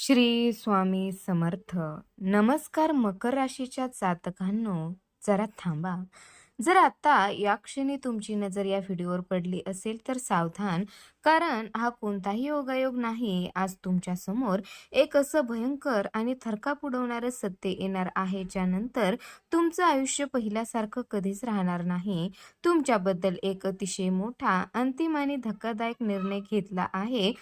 श्री स्वामी समर्थ. नमस्कार मकर राशीच्या जातकांनो, जरा थांबा. जर आता या क्षणी तुमची नजर या व्हिडिओवर पडली असेल तर सावधान, कारण हा कोणताही योगायोग नाही. आज तुमच्या समोर एक असं भयंकर आणि थरकाप उडवणारं सत्य येणार आहे, ज्यानंतर तुमचं आयुष्य पहिल्यासारखं कधीच राहणार नाही. तुमच्याबद्दल एक अतिशय मोठा, अंतिम आणि धक्कादायक निर्णय घेतला आहे,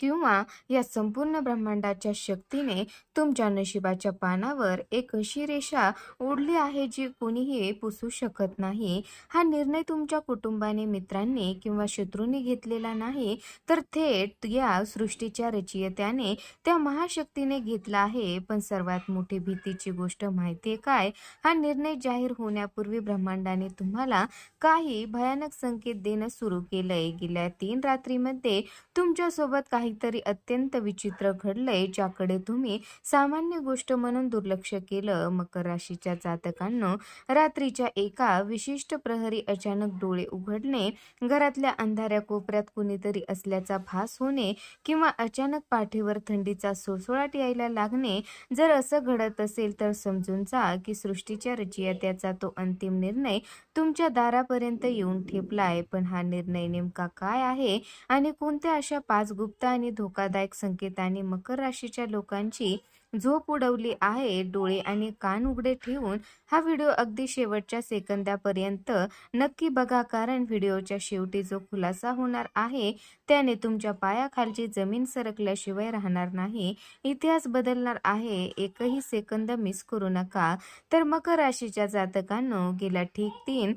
किंवा या संपूर्ण ब्रह्मांडाच्या शक्तीने तुमच्या नशिबाच्या पानावर एक अशी रेषा ओढली आहे जी कोणीही पुसू शकत नाही. हा निर्णय तुमच्या कुटुंबाने, मित्रांनी किंवा शत्रूंनी घेतलेला नाही, तर थेट या सृष्टीच्या रचयित्याने, त्या महाशक्तीने घेतला आहे. पण सर्वात मोठी भीतीची गोष्ट माहितीये काय? हा निर्णय जाहीर होण्यापूर्वी ब्रह्मांडाने तुम्हाला काही भयानक संकेत देणं सुरू केलंय. गेल्या 3 रात्रीमध्ये तुमच्यासोबत काहीतरी अत्यंत विचित्र घडलंय, ज्याकडे तुम्ही सामान्य गोष्ट म्हणून दुर्लक्ष केलं. मकर राशीच्या जातकांनो, रात्रीच्या एका विशिष्ट प्रहरी अचानक डोळे उघडणे, घरातल्या अंधाऱ्या कोपऱ्यात कुणीतरी असल्याचा भास होणे किंवा अचानक पाठीवर थंडीचा सुळसुळाट यायला लागणे, जर असं घडत असेल तर समजून जा की सृष्टीच्या रचयित्याचा तो अंतिम निर्णय तुमच्या दारापर्यंत येऊन ठेपलाय. पण हा निर्णय नेमका काय आहे आणि कोणत्या अशा 5 गुप्त आणि धोकादायक संकेतांनी मकर राशीच्या लोकांची झोप उडवली आहे? डोळे आणि कान उघडे ठेवून हा व्हिडिओ अगदी शेवटच्या सेकंदापर्यंत नक्की बघा, कारण व्हिडिओच्या शेवटी जो खुलासा होणार आहे त्याने तुमच्या पायाखालची जमीन सरकल्याशिवाय राहणार नाही. इतिहास बदलणार आहे. एकही सेकंद मिस करू नका. तर मकर राशीच्या जातकांनो, गेल्या ठीक 3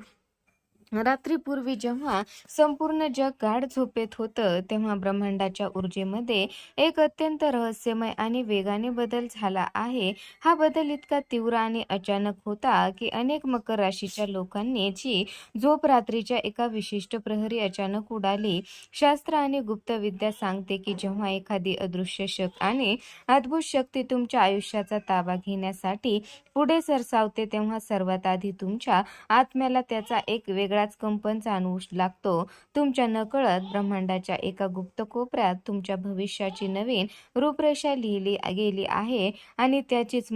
रात्रीपूर्वी जेव्हा संपूर्ण जग गाढ झोपेत होतं, तेव्हा ब्रह्मांडाच्या ऊर्जेमध्ये एक अत्यंत रहस्यमय आणि वेगाने बदल झाला आहे. हा बदल इतका तीव्र आणि अचानक होता की अनेक मकर राशीच्या लोकांनी जी झोप रात्रीच्या एका विशिष्ट प्रहरी अचानक उडाली. शास्त्र आणि गुप्त विद्या सांगते की जेव्हा एखादी अदृश्य शक्ती आणि अद्भुत शक्ती तुमच्या आयुष्याचा ताबा घेण्यासाठी पुढे सरसावते, तेव्हा सर्वात आधी तुमच्या आत्म्याला त्याचा एक वेगळाच कंपन जाणवू लागतो. तुमच्या नकळत ब्रह्मांडाच्या एका गुप्त कोपऱ्यात तुमच्या भविष्याची नवीन रूपरेषा लिहिली गेली आहे आणि त्याचीच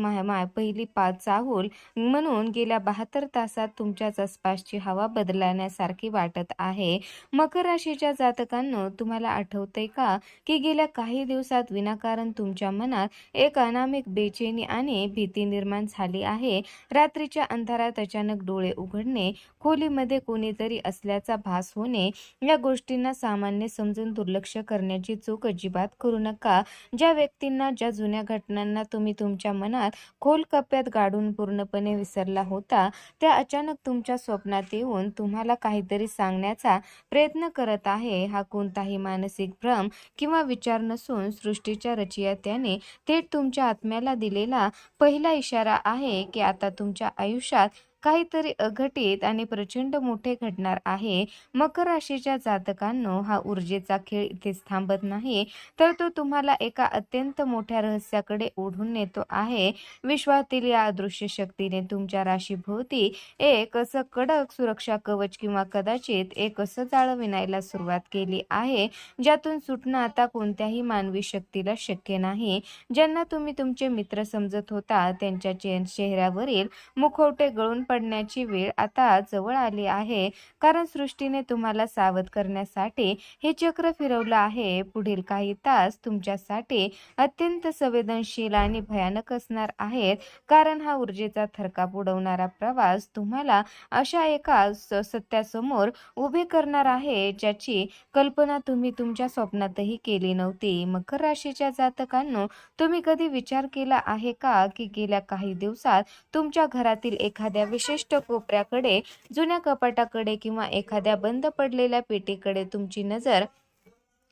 पहिली चाहूल म्हणून गेल्या 72 तासात तुमच्याच आसपासची हवा बदलण्यासारखी वाटत आहे. मकर राशीच्या जातकांनो, तुम्हाला आठवतंय का की गेल्या काही दिवसात विनाकारण तुमच्या मनात एक अनामिक बेचैनी आणि भीती निर्माण झाली आहे? रात्रीच्या अंधारात अचानक डोळे उघडणे, खोलीमध्ये कोणीतरी असल्याचा भास होणे, या गोष्टींना सामान्य समजून दुर्लक्ष करण्याची चूक अजिबात करू नका. ज्या व्यक्तींना, ज्या जुन्या घटनांना तुम्ही तुमच्या मनात खोल कप्प्यात गाडून पूर्णपणे विसरला होता, त्या अचानक तुमच्या स्वप्नात येऊन तुम्हाला काहीतरी सांगण्याचा प्रयत्न करत आहे. हा कोणताही मानसिक भ्रम किंवा विचार नसून सृष्टीच्या रचयित्याने थेट तुमच्या आत्म्याला दिलेला पहिला इशारा आहे की आता तुमच्या आयुष्यात काहीतरी अघटित आणि प्रचंड मोठे घडणार आहे. मकर राशीच्या जातकांनो, हा ऊर्जेचा खेळ इथेच थांबत नाही, तर तो तुम्हाला एका अत्यंत मोठ्या रहस्याकडे ओढून नेतो आहे. विश्वातील या अदृश्य शक्तीने तुमच्या राशीभोवती एक असं कडक सुरक्षा कवच किंवा कदाचित एक असं जाळं विणायला सुरुवात केली आहे, ज्यातून सुटणं आता कोणत्याही मानवी शक्तीला शक्य नाही. ज्यांना तुम्ही तुमचे मित्र समजत होता, त्यांच्या चेहऱ्यावरील मुखवटे गळून पडण्याची वेळ आता जवळ आली आहे, कारण सृष्टीने तुम्हाला सावध करण्यासाठी हे चक्र फिरवलं आहे. पुढील काही तास तुमच्यासाठी अत्यंत संवेदनशील आणि भयानक असणार आहेत, कारण हा ऊर्जेचा थरकाप उडवणारा प्रवास तुम्हाला अशा एका सत्यासमोर उभे करणार आहे, ज्याची कल्पना तुम्ही तुमच्या स्वप्नातही केली नव्हती. मकर राशीच्या जातकांनो, तुम्ही कधी विचार केला आहे का की गेल्या काही दिवसात तुमच्या घरातील एखाद्या विशिष्ट कोपऱ्याकडे, जुन्या कपाटाकडे किंवा एखाद्या बंद पडलेल्या पेटीकडे तुमची नजर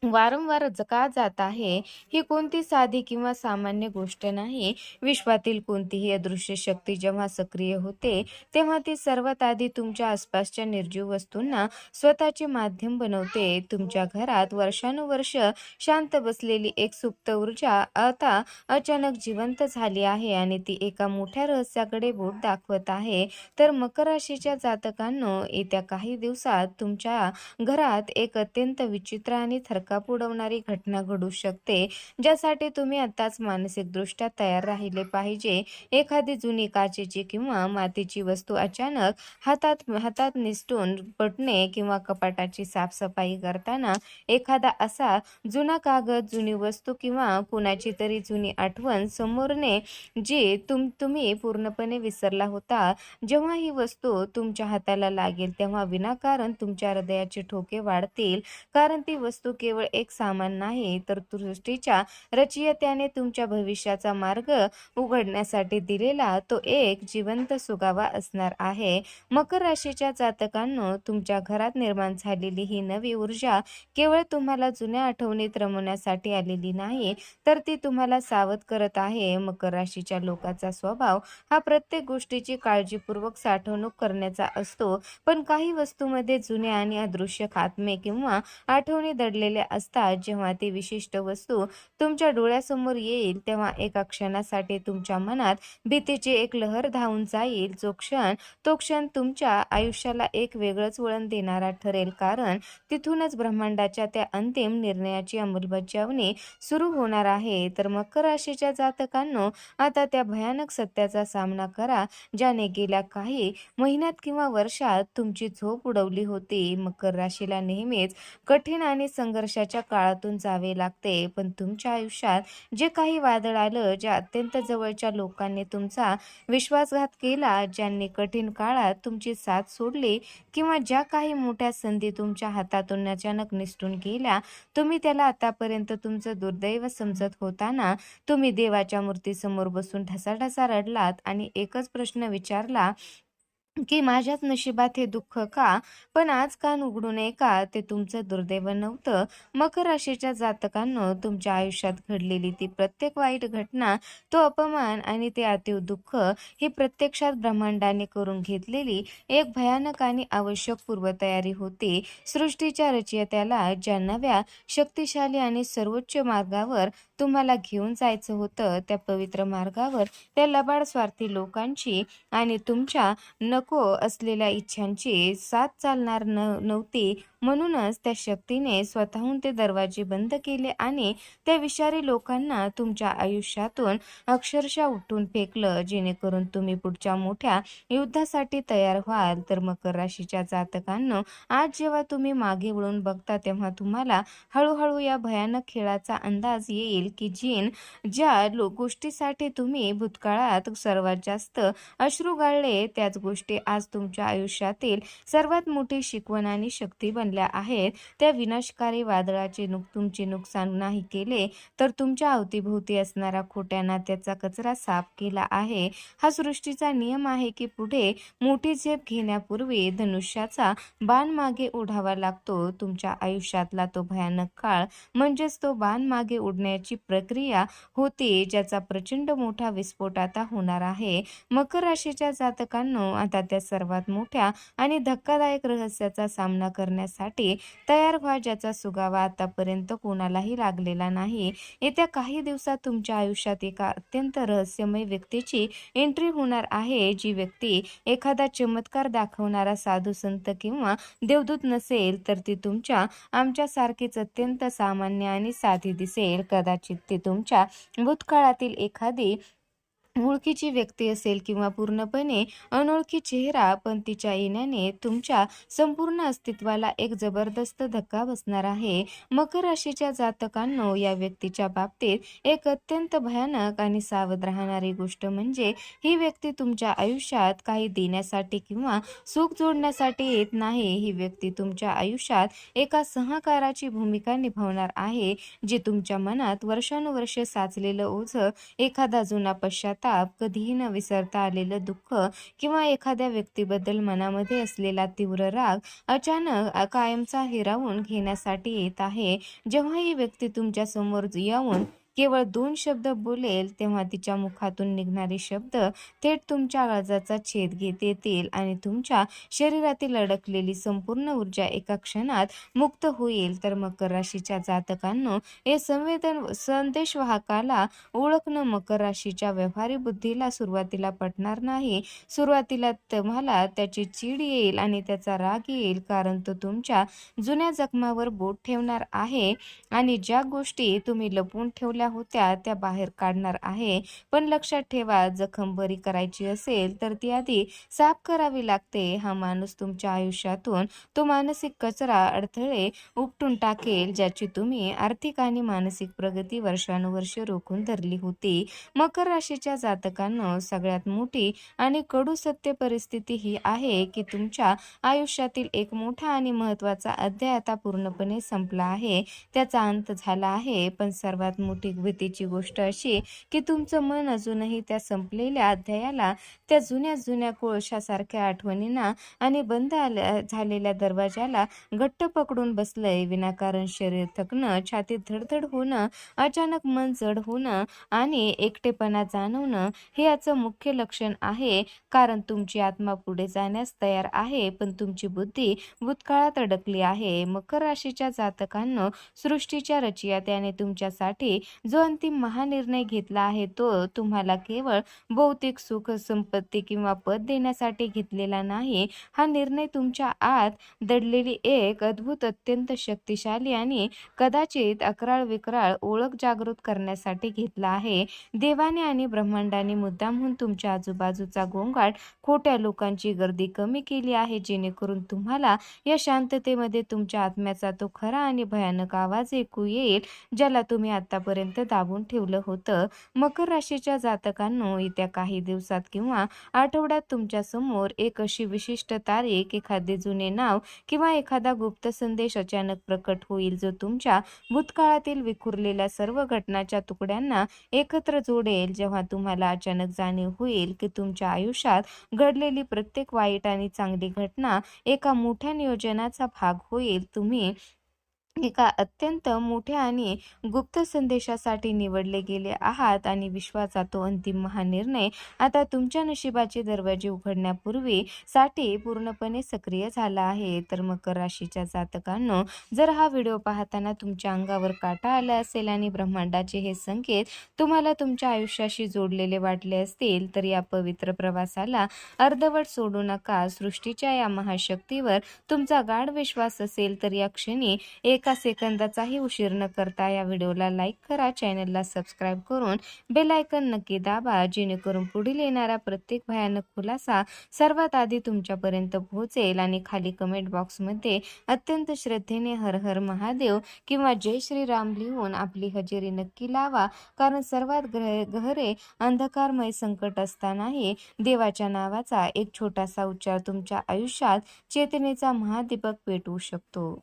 वारंवार का जात आहे? ही कोणती साधी किंवा सामान्य गोष्ट नाही. विश्वातील कोणतीही अदृश्य शक्ती जेव्हा सक्रिय होते, तेव्हा ती सर्वात आधी तुमच्या आसपासच्या निर्जीव वस्तूंना स्वतःचे माध्यम बनवते. तुमच्या घरात वर्षानुवर्ष शांत बसलेली एक सुप्त ऊर्जा आता अचानक जिवंत झाली आहे आणि ती एका मोठ्या रहस्याकडे बोट दाखवत आहे. तर मकर राशीच्या जातकांनो, येत्या काही दिवसात तुमच्या घरात एक अत्यंत विचित्र आणि थरकाप थरकाप उडवणारी घटना घडू शकते, ज्यासाठी तुम्ही आताच मानसिकदृष्ट्या तयार राहिले पाहिजे. एखादी जुनी काचेची किंवा मातीची वस्तू अचानक हातात हातात निसटून पडणे किंवा कपाटाची साफसफाई करताना एखादा असा जुना कागद, जुनी वस्तू किंवा कुणाची तरी जुनी आठवण समोरने जी तुम्ही पूर्णपणे विसरला होता. जेव्हा ही वस्तू तुमच्या हाताला लागेल तेव्हा विनाकारण तुमच्या हृदयाचे ठोके वाढतील, कारण ती वस्तू केवळ एक सामान नाही, तर सृष्टीच्या रचयित्याने तुमच्या भविष्याचा मार्ग उघडण्यासाठी दिलेला तो एक जिवंत सुगावा असणार आहे. मकर राशीच्या जातकांनो, तुमच्या घरात निर्माण झालेली ही नवी ऊर्जा केवळ तुम्हाला जुन्या आठवणीत रमवण्यासाठी आलेली नाही, तर ती तुम्हाला सावध करत आहे. मकर राशीच्या लोकांचा स्वभाव हा प्रत्येक गोष्टीची काळजीपूर्वक साठवणूक करण्याचा असतो, पण काही वस्तूंमध्ये जुने आणि अदृश्य खात्मे किंवा आठवणी दडलेल्या असतात. जेव्हा ती विशिष्ट वस्तू तुमच्या डोळ्यासमोर येईल तेव्हा एका क्षणासाठी तुमच्या मनात भीतीची एक लहर धावून जाईल. तो क्षण तुमच्या आयुष्याला एक वेगळंच वळण देणारा ठरेल, कारण तिथूनच ब्रह्मांडाच्या त्या अंतिम निर्णयाची अंमलबजावणी सुरू होणार आहे. तर मकर राशीच्या जातकांनो, आता त्या भयानक सत्याचा सामना करा ज्याने गेल्या काही महिन्यात किंवा वर्षात तुमची झोप उडवली होती. मकर राशीला नेहमीच कठीण आणि संघर्षाच्या काळातून जावे लागते, पण तुमच्या आयुष्यात जे काही वादळ आलं, ज्या अत्यंत जवळच्या लोकांनी तुमचा विश्वासघात केला, ज्यांनी कठीण काळात तुमची साथ सोडली किंवा ज्या काही मोठ्या संधी तुमच्या हातातून अचानक निसटून गेल्या, तुम्ही त्याला आतापर्यंत तुमचं दुर्दैव समजत होताना तुम्ही देवाच्या मूर्तीसमोर बसून ढसाढसा रडलात आणि एकच प्रश्न विचारला की माझ्याच नशिबात हे दुःख का? पण आज कान उघडू नये का? ते तुमचं दुर्दैव नव्हतं. मकर राशीच्या जातकांनो, तुमच्या आयुष्यात घडलेली ती प्रत्येक वाईट घटना, तो अपमान आणि ते अतीव दुःख ही प्रत्यक्षात ब्रह्मांडाने करून घेतलेली एक भयानक आणि आवश्यक पूर्वतयारी होती. सृष्टीच्या रचयित्याला ज्या नव्या, शक्तिशाली आणि सर्वोच्च मार्गावर तुम्हाला घेऊन जायचं होतं, त्या पवित्र मार्गावर त्या लबाड स्वार्थी लोकांची आणि तुमच्या नको असलेल्या इच्छांची साथ चालणार नव्हती. म्हणूनच त्या शक्तीने स्वतःहून ते दरवाजे बंद केले आणि त्या विषारी लोकांना तुमच्या आयुष्यातून अक्षरशः उठून फेकलं, जेणेकरून तुम्ही पुढच्या मोठ्या युद्धासाठी तयार व्हाल. तर मकर राशीच्या जातकांनो, आज जेव्हा तुम्ही मागे वळून बघता तेव्हा तुम्हाला हळूहळू या भयानक खेळाचा अंदाज येईल की ज्या गोष्टीसाठी तुम्ही भूतकाळात सर्वात जास्त अश्रू गाळले, त्याच गोष्टी आज तुमच्या आयुष्यातील सर्वात मोठी शिकवण आणि शक्ती बनल्या आहेत. त्या विनाशकारी वादळाचे तुमचे नुकसान नाही केले, तर तुमच्या अवतीभोवती असणारा खोट्या नात्याचा कचरा साफ केला आहे. हा सृष्टीचा नियम आहे की पुढे मोठी झेप घेण्यापूर्वी धनुष्याचा बाण मागे ओढावा लागतो. तुमच्या आयुष्यातला तो भयानक काळ म्हणजेच तो बाण मागे ओढण्याची प्रक्रिया होती, ज्याचा प्रचंड मोठा विस्फोट आता होणार आहे. मकर राशीच्या जातकांनो, आता त्या सर्वात मोठ्या आणि धक्कादायक रहस्याचा सामना करण्यासाठी तयार व्हा, ज्याचा सुगावा आतापर्यंत कोणालाही लागलेला नाही. येत्या काही दिवसात तुमच्या आयुष्यात एका अत्यंत रहस्यमय व्यक्तीची एंट्री होणार आहे. जी व्यक्ती एखादा चमत्कार दाखवणारा साधू संत किंवा देवदूत नसेल, तर ती आमच्यासारखीच अत्यंत सामान्य आणि साधी दिसेल. कदाचित ती तुमच्या भूतकाळातील एखादी ओळखीची व्यक्ती असेल किंवा पूर्णपणे अनोळखी चेहरा, पण तिच्या येण्याने तुमच्या संपूर्ण अस्तित्वाला एक जबरदस्त धक्का बसणार आहे. मकर राशीच्या जातकांनो, या व्यक्तीच्या बाबतीत एक अत्यंत भयानक आणि सावध राहणारी गोष्ट म्हणजे ही व्यक्ती तुमच्या आयुष्यात काही देण्यासाठी किंवा सुख जोडण्यासाठी येत नाही. ही व्यक्ती तुमच्या आयुष्यात एका सहकाराची भूमिका निभावणार आहे, जी तुमच्या मनात वर्षानुवर्ष साचलेलं ओझं, एखादा जुना पश्चाताप, कधीही न विसरता आलेलं दुःख किंवा एखाद्या व्यक्तीबद्दल मनामध्ये असलेला तीव्र राग अचानक कायमचा हिरावून घेण्यासाठी येत आहे. जेव्हा ही व्यक्ती तुमच्या समोर येऊन केवळ 2 शब्द बोलेल तेव्हा तिच्या मुखातून निघणारे शब्द थेट तुमच्या काळजाचा छेद घेत येतील आणि तुमच्या शरीरातील अडकलेली संपूर्ण ऊर्जा एका क्षणात मुक्त होईल. तर मकर राशीच्या जातकांनो, हे संदेशवाहकाला ओळखणं मकर राशीच्या व्यवहारी बुद्धीला सुरुवातीला पटणार नाही. सुरुवातीला तुम्हाला त्याची चीड येईल आणि त्याचा राग येईल, कारण तो तुमच्या जुन्या जखमावर बोट ठेवणार आहे आणि ज्या गोष्टी तुम्ही लपवून ठेवल्या होत्या त्या बाहेर काढणार आहे. पण लक्षात ठेवा, जखम बरी करायची असेल तर ती आधी साफ करावी लागते. हा माणूस तुमच्या आयुष्यातून तो मानसिक कचरा, अडथळे उपटून टाकेल ज्याची तुम्ही आर्थिक आणि मानसिक प्रगती वर्षानुवर्षे रोखून धरली होती. मकर राशीच्या जातकांनो, सगळ्यात मोठी आणि कडू सत्य परिस्थिती ही आहे की तुमच्या आयुष्यातील एक मोठा आणि महत्त्वाचा अध्याय आता पूर्णपणे संपला आहे. त्याचा अंत झाला आहे. पण सर्वात मोठी भीतीची गोष्ट अशी की तुमचं मन अजूनही त्या संपलेल्या अध्यायाला, त्या जुन्या जुन्या कोळशासारख्या आठवणींना आणि बंद झालेल्या दरवाजाला घट्ट पकडून बसलंय. विनाकारण शरीर थकणं, छातीत धडधड होणं, अचानक मन जड होणं आणि एकटेपणा जाणवणं हे याचं मुख्य लक्षण आहे. कारण तुमची आत्मा पुढे जाण्यास तयार आहे, पण तुमची बुद्धी भूतकाळात अडकली आहे. मकर राशीच्या जातकांनो, सृष्टीच्या रचयित्याने तुमच्यासाठी जो अंतिम महानिर्णय घेतला आहे तो तुम्हाला केवळ भौतिक सुख, संपत्ती किंवा पद देण्यासाठी घेतलेला नाही. हा निर्णय तुमच्या आत दडलेली एक अद्भुत, अत्यंत शक्तिशाली आणि कदाचित अक्राळ विक्राळ ओळख जागृत करण्यासाठी घेतला आहे. देवाने आणि ब्रह्मांडाने मुद्दामहून तुमच्या आजूबाजूचा गोंगाट, खोट्या लोकांची गर्दी कमी केली आहे, जेणेकरून तुम्हाला या शांततेमध्ये तुमच्या आत्म्याचा तो खरा आणि भयानक आवाज ऐकू येईल, ज्याला तुम्ही आतापर्यंत दाबून ठेवलं होतं. मकर राशीच्या जातकांनो, येत्या काही दिवसात किंवा आठवड्यात तुमच्या समोर एक अशी विशिष्ट तारीख, एखादे जुने नाव किंवा एखादा गुप्त संदेश अचानक प्रकट होईल, जो तुमच्या भूतकाळातील विखुरलेल्या सर्व घटनांच्या तुकड्यांना एकत्र जोडेल. जेव्हा तुम्हाला अचानक जाणीव होईल की तुमच्या आयुष्यात घडलेली प्रत्येक वाईट आणि चांगली घटना एका मोठ्या नियोजनाचा भाग होईल. तुम्ही एका अत्यंत मोठ्या आणि गुप्त संदेशासाठी निवडले गेले आहात आणि विश्वाचा तो अंतिम महानिर्णय आता तुमच्या नशिबाचे दरवाजे उघडण्यापूर्वी साठी पूर्णपणे सक्रिय झाला आहे. तर मकर राशीच्या जातकांनो, जर हा व्हिडिओ पाहताना तुमच्या अंगावर काटा आला असेल आणि ब्रह्मांडाचे हे संकेत तुम्हाला तुमच्या आयुष्याशी जोडलेले वाटले असतील, तर या पवित्र प्रवासाला अर्धवट सोडू नका. सृष्टीच्या या महाशक्तीवर तुमचा गाढ विश्वास असेल तर या क्षणी एका सेकंदाचाही उशीर न करता या व्हिडिओला लाईक करा, चॅनलला सबस्क्राईब करून बेल आयकॉन नक्की दाबा, जेणेकरून पुढील येणारा प्रत्येक भयानक खुलासा सर्वात आधी तुमच्यापर्यंत पोहोचेल. आणि खाली कमेंट बॉक्समध्ये अत्यंत श्रद्धेने हर हर महादेव किंवा जय श्रीराम लिहून आपली हजेरी नक्की लावा, कारण सर्वात गहरे अंधकारमय संकट असतानाही देवाच्या नावाचा एक छोटासा उच्चार तुमच्या आयुष्यात चेतनेचा महादीपक पेटवू शकतो.